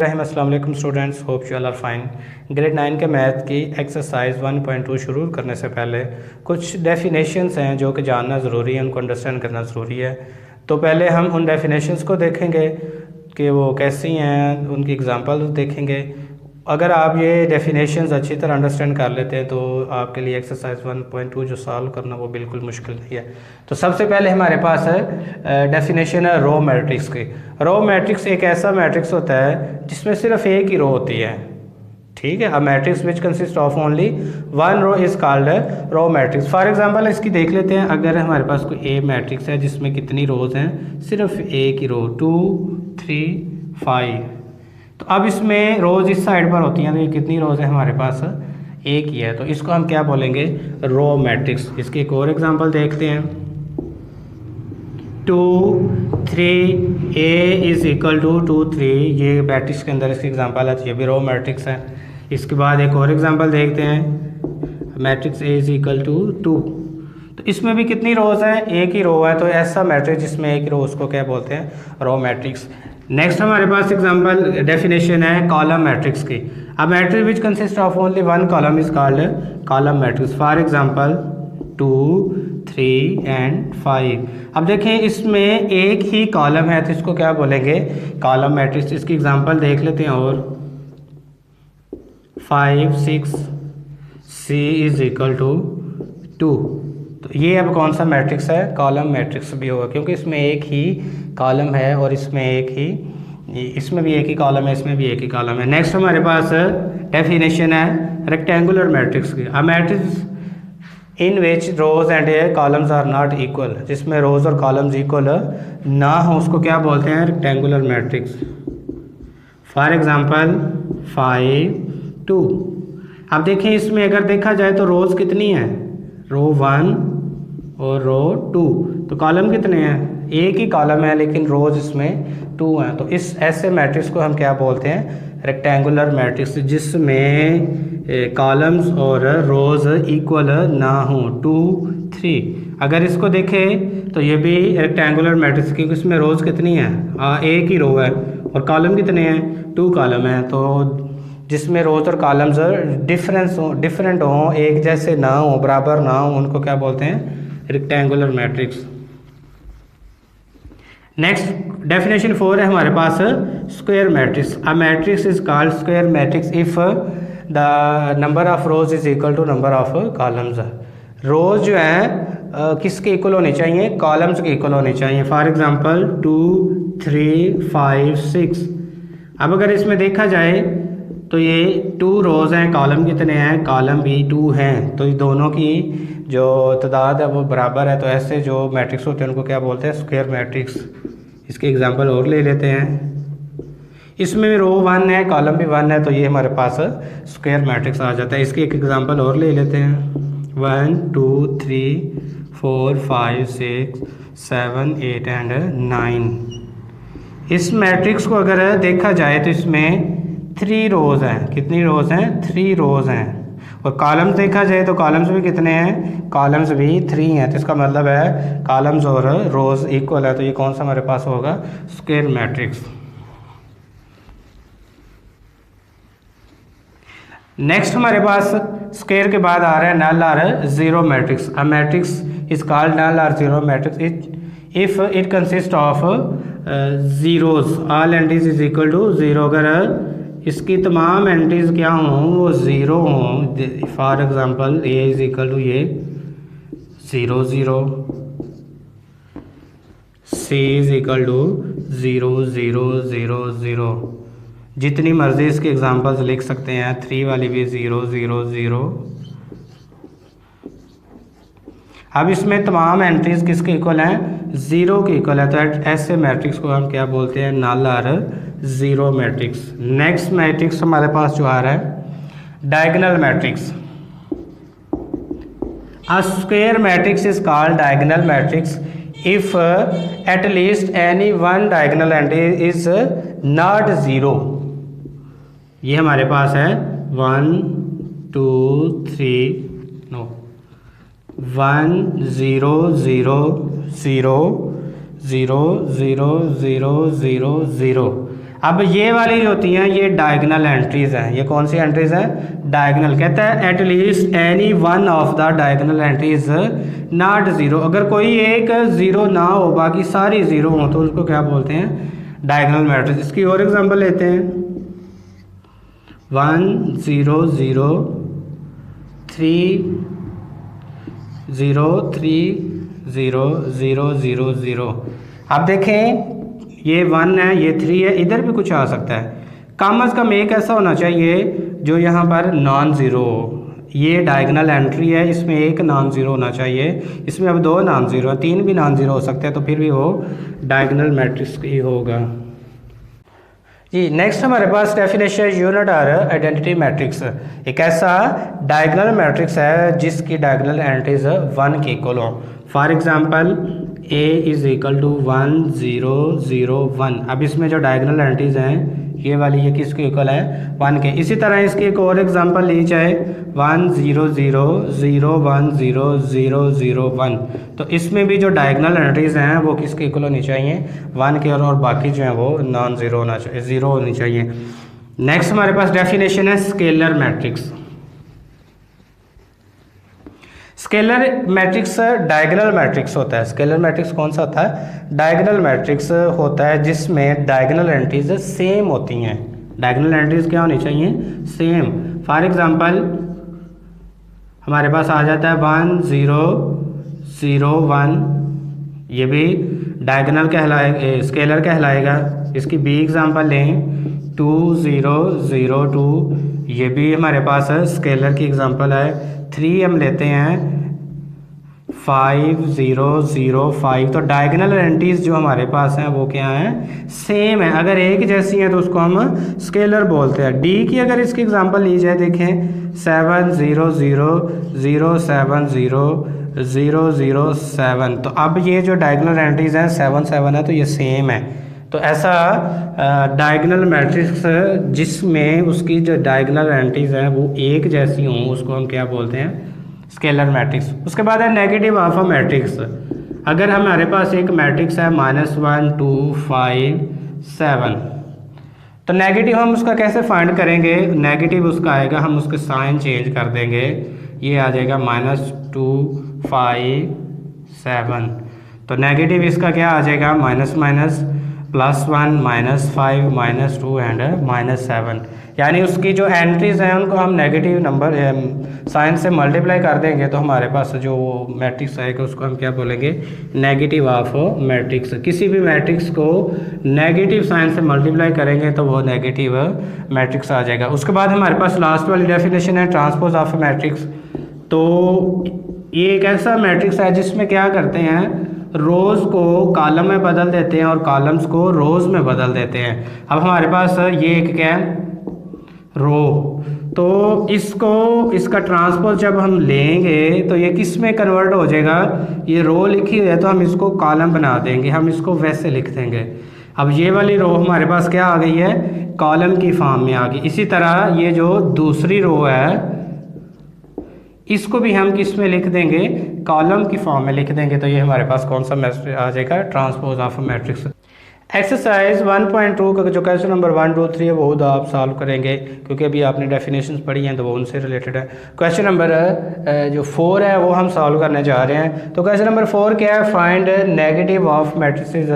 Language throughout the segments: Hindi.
अस्सलाम वालेकुम students, hope you all are fine. Grade 9 के मैथ की एक्सरसाइज 1.2 शुरू करने से पहले कुछ डेफिनेशंस हैं जो कि जानना ज़रूरी है, उनको अंडरस्टैंड करना ज़रूरी है। तो पहले हम उन डेफिनेशंस को देखेंगे कि वो कैसी हैं, उनकी एग्जांपल देखेंगे। अगर आप ये डेफिनेशंस अच्छी तरह अंडरस्टैंड कर लेते हैं तो आपके लिए एक्सरसाइज 1.2 जो सॉल्व करना वो बिल्कुल मुश्किल नहीं है। तो सबसे पहले हमारे पास है डेफिनेशन है रो मैट्रिक्स की। रो मैट्रिक्स एक ऐसा मैट्रिक्स होता है जिसमें सिर्फ एक ही रो होती है, ठीक है। A matrix which consist of only one row is called row matrix. For example इसकी देख लेते हैं। अगर हमारे पास कोई ए मैट्रिक्स है जिसमें कितनी रोज हैं, सिर्फ एक ही रो, 2 3 5। तो अब इसमें रोज इस साइड पर होती हैं, तो ये कितनी रोज है हमारे पास, एक ही है। तो इसको हम क्या बोलेंगे, रो मैट्रिक्स। इसके एक और एग्जांपल देखते हैं। 2 3 A इज इक्वल टू 2 3, ये मैट्रिक्स के अंदर इसकी एग्जांपल है, तो ये भी रो मैट्रिक्स है। इसके बाद एक और एग्जांपल देखते हैं, matrix A is equal to 2। तो इसमें भी कितनी रोज हैं, एक ही रो है। तो ऐसा मैट्रिक्स जिसमें एक ही रो, उसको क्या बोलते हैं, रो मैट्रिक्स। नेक्स्ट हमारे पास एग्जांपल डेफिनेशन है कॉलम मैट्रिक्स की। A matrix which consist of only one column is called column matrix. For example 2 3 and 5। अब देखें इसमें एक ही कॉलम है तो इसको क्या बोलेंगे, कॉलम मैट्रिक्स। इसकी एग्जांपल देख लेते हैं। और 5 6 C इज इक्वल टू 2। तो ये अब कौन सा मैट्रिक्स है, कॉलम मैट्रिक्स भी होगा, क्योंकि इसमें एक ही कॉलम है और इसमें एक ही, इसमें भी एक ही कॉलम है, इसमें भी एक ही कॉलम है। नेक्स्ट हमारे पास डेफिनेशन है रेक्टेंगुलर मैट्रिक्स की। A matrix in which rows and columns are not equal, जिसमें रोज और कॉलम्स इक्वल ना हो उसको क्या बोलते हैं, रेक्टेंगुलर मैट्रिक्स। For example 5 2। अब देखें इसमें अगर देखा जाए तो रोज कितनी है, रो 1 और रो 2। तो कॉलम कितने हैं, एक ही कॉलम है लेकिन रोज इसमें 2 हैं। तो इस ऐसे मैट्रिक्स को हम क्या बोलते हैं, रेक्टेंगुलर मैट्रिक्स, जिसमें कॉलम्स और रोज इक्वल ना हो, 2 3। अगर इसको देखें तो ये भी रेक्टेंगुलर मैट्रिक्स, क्योंकि इसमें रोज कितनी है, एक ही रो है, और कॉलम कितने हैं, 2 कॉलम हैं। तो जिसमें रोज और कॉलम्स डिफरेंट हों, एक जैसे ना हो, बराबर ना हो, उनको क्या बोलते हैं, रेक्टेंगुलर मैट्रिक्स। नेक्स्ट डेफिनेशन 4 है हमारे पास square matrix. A matrix is called square matrix if the number of rows is equal to number of columns. Rows जो है किसके इक्वल होनी चाहिए, कॉलम्स के इक्वल होनी चाहिए। For example 2 3 5 6। अब अगर इसमें देखा जाए तो ये 2 रोज हैं, कॉलम कितने हैं, कॉलम भी 2 हैं। तो ये दोनों की जो तादाद है वो बराबर है। तो ऐसे जो मैट्रिक्स होते हैं उनको क्या बोलते हैं, स्क्वायर मैट्रिक्स। इसके एग्जांपल और ले लेते हैं। इसमें भी रो 1 है, कॉलम भी 1 है, तो ये हमारे पास स्क्वायर मैट्रिक्स आ जाता है। इसके एक एग्जांपल और ले लेते हैं। 1 2 3 4 5 6 7 8 एंड 9। इस मैट्रिक्स को अगर देखा जाए तो इसमें 3 रोज हैं। कितनी रोज हैं, 3 रोज हैं। और कॉलम्स देखा जाए तो कॉलम्स भी कितने हैं, कॉलम्स भी 3 हैं। तो इसका मतलब है कॉलम्स और रोज इक्वल है। तो ये कौन सा हमारे पास होगा, स्क्वायर मैट्रिक्स। नेक्स्ट हमारे पास स्क्वायर के बाद आ रहा है नल और zero matrix. A matrix is called null और zero matrix if it consist of zeros, all entries is equal to 0। अगर इसकी तमाम एंट्रीज क्या हों, वो 0 हों। For example A is equal to ये 0 0, सी इज इक्वल टू 0 0 0 0। जितनी मर्जी इसके एग्जांपल्स लिख सकते हैं। 3 वाली भी 0 0 0। अब इसमें तमाम एंट्रीज किसके इक्वल हैं, 0 के इक्वल है। तो ऐसे मैट्रिक्स को हम क्या बोलते हैं, नल और जीरो मैट्रिक्स। नेक्स्ट मैट्रिक्स हमारे पास जो आ रहा है diagonal matrix. A square matrix is called diagonal matrix if at least any one diagonal entry is not 0। ये हमारे पास है 1 2 3 नो 1 0 0 0 0 0 0 0 0। अब ये वाली जो होती हैं ये डायगोनल एंट्रीज हैं। ये कौन सी एंट्रीज हैं? डायगोनल। कहता है at least any one of the diagonal entries not zero. अगर कोई एक ज़ीरो ना हो बाकी सारी ज़ीरो हो तो उसको क्या बोलते हैं? Diagonal matrix. इसकी और एग्जांपल लेते हैं 1 0 0 3 0 3 0 0 0 0। आप देखें ये 1 है, ये 3 है, इधर भी कुछ आ सकता है। कम अज़ कम एक ऐसा होना चाहिए जो यहाँ पर नॉन ज़ीरो हो। ये डायगोनल एंट्री है, इसमें एक नॉन ज़ीरो होना चाहिए। इसमें अब 2 नॉन ज़ीरो, 3 भी नॉन ज़ीरो हो सकते हैं, तो फिर भी वो डायगोनल मैट्रिक्स ही होगा। जी नेक्स्ट हमारे पास definition unit or identity matrix. एक ऐसा डायगोनल मैट्रिक्स है जिसकी डायगोनल एंट्रीज 1 के इक्वल हो। For example A is equal to 1 0 0 1। अब इसमें जो डायगोनल एंट्रीज हैं ये वाली ये किसके इक्वल है? 1 के। इसी तरह इसकी एक और एग्जांपल ली जाए 1 0 0 0 1 0 0 0 1। तो इसमें भी जो डायगोनल एंट्रीज हैं वो किसके इक्वल होनी चाहिए? 1 के, और बाकी जो है वो नॉन ज़ीरो होना चाहिए, ज़ीरो होनी चाहिए। नेक्स्ट हमारे पास डेफिनेशन है scalar matrix. Scalar matrix diagonal matrix होता है। स्केलर मैट्रिक्स कौन सा होता है? डायगोनल मैट्रिक्स होता है जिसमें डायगोनल एंट्रीज सेम होती हैं। डायगोनल एंट्रीज क्या होनी चाहिए? सेम। फॉर एग्जांपल हमारे पास आ जाता है 1 0 0 1। ये भी डायगोनल कहलाएगा, स्केलर कहलाएगा। इसकी बी एग्जांपल लें 2 0 0 2। ये भी हमारे पास स्केलर की एग्जांपल है। 3 हम लेते हैं 5 0 0 5। तो डायगोनल एंट्रीज जो हमारे पास हैं वो क्या हैं? सेम है। अगर एक जैसी हैं तो उसको हम स्केलर बोलते हैं। डी की अगर इसकी एग्जांपल ली जाए देखें 7 0 0 0 7 0 0 0 7। तो अब ये जो डायगोनल एंट्रीज हैं 7 7 है, तो ये सेम है। तो ऐसा डायगोनल मैट्रिक्स जिसमें उसकी जो डायगोनल एंट्रीज हैं वो एक जैसी हों उसको हम क्या बोलते हैं? Scalar matrix. उसके बाद है नेगेटिव ऑफ अ मैट्रिक्स। अगर हमारे पास एक मैट्रिक्स है -1 2 5 7, तो नेगेटिव हम उसका कैसे फाइंड करेंगे? नेगेटिव उसका आएगा, हम उसके साइन चेंज कर देंगे, ये आ जाएगा -2 5 7। तो नेगेटिव इसका क्या आ जाएगा? Minus minus +1 -5 -2 and -7। यानी उसकी जो एंट्रीज हैं उनको हम नेगेटिव नंबर साइन से मल्टीप्लाई कर देंगे तो हमारे पास जो मैट्रिक्स आएगा उसको हम क्या बोलेंगे? Negative of matrix. किसी भी मैट्रिक्स को नेगेटिव साइन से मल्टीप्लाई करेंगे तो वो नेगेटिव मैट्रिक्स आ जाएगा। उसके बाद हमारे पास लास्ट वाली डेफिनेशन है ट्रांसपोज ऑफ मैट्रिक्स। तो ये एक ऐसा मैट्रिक्स है जिसमें क्या करते हैं? रोज़ को कॉलम में बदल देते हैं और कॉलम्स को रोज़ में बदल देते हैं। अब हमारे पास ये एक क्या है? रो। तो इसका ट्रांसपोज जब हम लेंगे तो ये किस में कन्वर्ट हो जाएगा? ये रो लिखी हुई है तो हम इसको कॉलम बना देंगे, हम इसको वैसे लिख देंगे। अब ये वाली रो हमारे पास क्या आ गई है? कॉलम की फॉर्म में आ गई। इसी तरह ये जो दूसरी रो है इसको भी हम किस में लिख देंगे? कॉलम की फॉर्म में लिख देंगे। तो ये हमारे पास कौन सा मैट्रिक्स आ जाएगा? Transpose of matrix. एक्सरसाइज 1.2 का जो क्वेश्चन नंबर 1 2 3 है वो खुद आप सॉल्व करेंगे क्योंकि अभी आपने डेफिनेशंस पढ़ी हैं तो वो उनसे रिलेटेड है। क्वेश्चन नंबर जो 4 है वो हम सॉल्व करने जा रहे हैं। तो क्वेश्चन नंबर 4 क्या है? Find negative of matrices.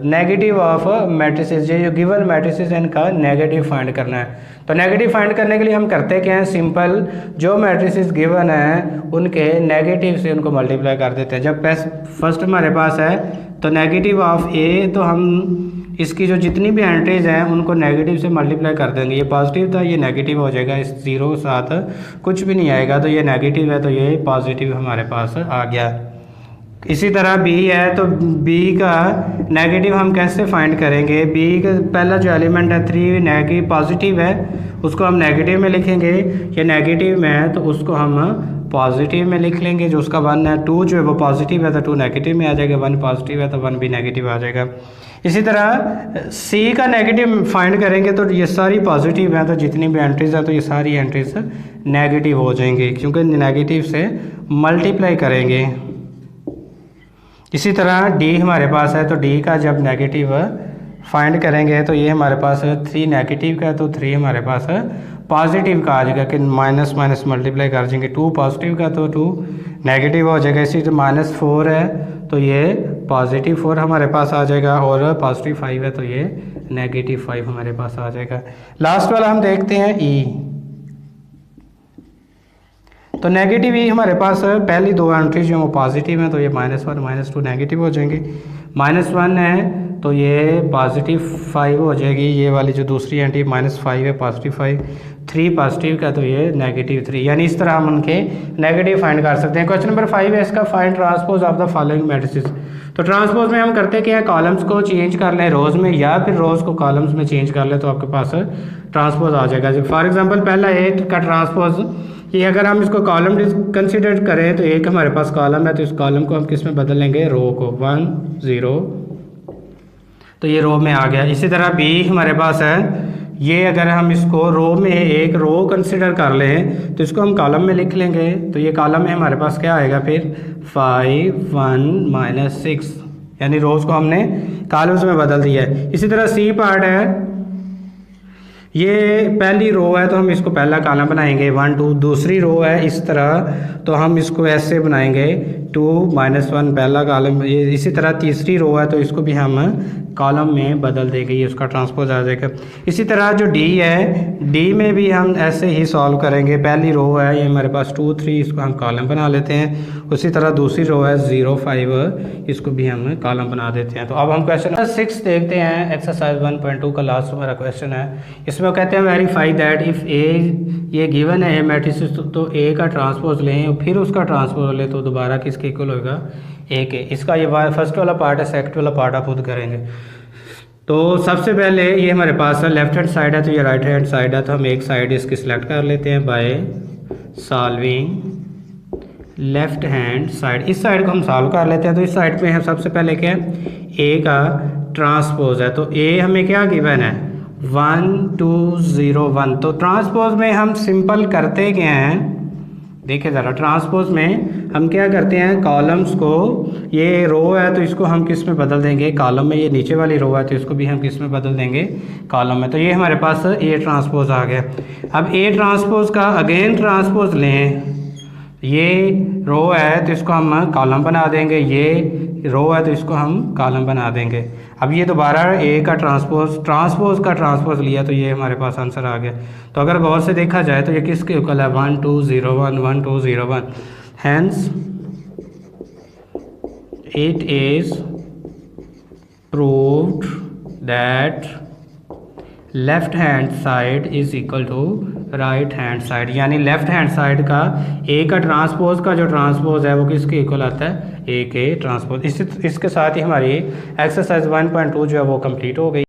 Negative of matrices, ये जो गिवन मैट्रिसेस है इनका नेगेटिव फाइंड करना है। तो नेगेटिव फाइंड करने के लिए हम करते क्या हैं? सिंपल जो मैट्रिसेस गिवन हैं उनके नेगेटिव से उनको मल्टीप्लाई कर देते हैं। जब फर्स्ट हमारे पास है तो नेगेटिव ऑफ ए, तो हम इसकी जो जितनी भी एंट्रीज हैं उनको नेगेटिव से मल्टीप्लाई कर देंगे। ये पॉजिटिव था, ये नेगेटिव हो जाएगा, इस जीरो के साथ कुछ भी नहीं आएगा तो ये नेगेटिव है तो ये पॉजिटिव हमारे पास आ गया। इसी तरह बी है तो बी का नेगेटिव हम कैसे फाइंड करेंगे? बी का पहला जो एलिमेंट है 3 नेगेटिव पॉजिटिव है उसको हम नेगेटिव में लिखेंगे। ये नेगेटिव में है तो उसको हम पॉजिटिव में लिख लेंगे। जो उसका 1 है 2 जो है वो पॉजिटिव है तो 2 नेगेटिव में आ जाएगा, 1 पॉजिटिव है तो 1 भी नेगेटिव आ जाएगा। इसी तरह सी का नेगेटिव फाइंड करेंगे तो ये सारी पॉजिटिव है तो जितनी भी एंट्रीज है तो ये सारी एंट्रीज नेगेटिव हो जाएंगी क्योंकि नेगेटिव से मल्टीप्लाई करेंगे। इसी तरह डी हमारे पास है तो डी का जब नेगेटिव फाइंड करेंगे तो ये हमारे पास 3 नेगेटिव का है तो 3 हमारे पास पॉजिटिव का आ जाएगा कि माइनस माइनस मल्टीप्लाई कर देंगे। 2 पॉजिटिव का तो 2 नेगेटिव हो जाएगा। इसी तो -4 है तो ये पॉजिटिव 4 हमारे पास आ जाएगा और पॉजिटिव 5 है तो ये नेगेटिव 5 हमारे पास आ जाएगा। लास्ट वाला हम देखते हैं ई। तो नेगेटिव ई हमारे पास पहली 2 एंट्रीज जो वो पॉजिटिव हैं तो ये -1 -2 नेगेटिव हो जाएंगे। -1 है तो ये पॉजिटिव 5 हो जाएगी। ये वाली जो दूसरी एंट्री -5 है पॉजिटिव 5, 3 पॉजिटिव का तो ये नेगेटिव 3। यानी इस तरह हम उनके नेगेटिव फाइंड कर सकते हैं। क्वेश्चन नंबर 5 है इसका, find transpose of the following matrices. तो ट्रांसपोज में हम करते क्या है, कॉलम्स को चेंज कर लें रोज़ में या फिर रोज़ को कॉलम्स में चेंज कर लें तो आपके पास ट्रांसपोज आ जाएगा। फॉर एग्जांपल पहला ए का ट्रांसपोज, ये अगर हम इसको कॉलम कंसिडर करें तो एक हमारे पास कॉलम है तो इस कॉलम को हम किस में बदल लेंगे, रो को 1 0, तो ये रो में आ गया। इसी तरह बी हमारे पास है, ये अगर हम इसको रो में एक रो कंसिडर कर लें तो इसको हम कॉलम में लिख लेंगे तो ये कॉलम में हमारे पास क्या आएगा फिर 5 1 -6, यानी रोज़ को हमने कॉलम्स में बदल दिया है। इसी तरह सी पार्ट है, ये पहली रो है तो हम इसको पहला कॉलम बनाएंगे 1 2, दूसरी रो है इस तरह तो हम इसको ऐसे बनाएंगे 2 -1 पहला कॉलम। ये इसी तरह तीसरी रो है तो इसको भी हम कॉलम में बदल देंगे, ये उसका ट्रांसपोज आ जाएगा। इसी तरह जो डी है, डी में भी हम ऐसे ही सॉल्व करेंगे। पहली रो है ये हमारे पास 2 3, इसको हम कॉलम बना लेते हैं। उसी तरह दूसरी रो है 0 5, इसको भी हम कॉलम बना देते हैं। तो अब हम क्वेश्चन 6 देखते हैं। एक्सरसाइज 1.2 का लास्ट हमारा क्वेश्चन है। इसमें वो कहते हैं वेरीफाई दैट इफ़ ए, ये गिवन है ए मैट्रिक्स तो ए का ट्रांसपोज लें और फिर उसका ट्रांसपोज लें तो दोबारा किसके इक्वल होगा, ए के। इसका ये फर्स्ट वाला पार्ट है, सेकंड वाला पार्ट आप खुद करेंगे। तो सबसे पहले ये हमारे पास लेफ्ट हैंड साइड है तो ये राइट हैंड साइड है तो हम एक साइड इसकी सिलेक्ट कर लेते हैं by solving left hand side. इस साइड को हम सॉल्व कर लेते हैं। तो इस साइड पे हम सबसे पहले क्या है, ए का ट्रांसपोज है तो ए हमें क्या गिवन है 1 2 0 1। तो ट्रांसपोज में हम सिंपल करते क्या हैं, देखिए ज़रा, ट्रांसपोज में हम क्या करते हैं, कॉलम्स को, ये रो है तो इसको हम किस में बदल देंगे, कॉलम में। ये नीचे वाली रो है तो इसको भी हम किस में बदल देंगे, कॉलम में। तो ये हमारे पास ए ट्रांसपोज आ गया। अब ए ट्रांसपोज का अगेन ट्रांसपोज लें, ये रो है तो इसको हम कॉलम बना देंगे, ये रो है तो इसको हम कॉलम बना देंगे। अब ये दोबारा ए का ट्रांसपोज का ट्रांसपोज लिया तो ये हमारे पास आंसर आ गया। तो अगर गौर से देखा जाए तो ये किसके इक्वल है 1 2 0 1 1 2 0 1। Hence it is proved that left hand side is equal to right hand side, यानी लेफ्ट हैंड साइड का ए का ट्रांसपोज का जो ट्रांसपोज है वो किसके इक्वल आता है, ए के ट्रांसपोज। इसके साथ ही हमारी एक्सरसाइज 1.2 जो है वो कंप्लीट हो गई।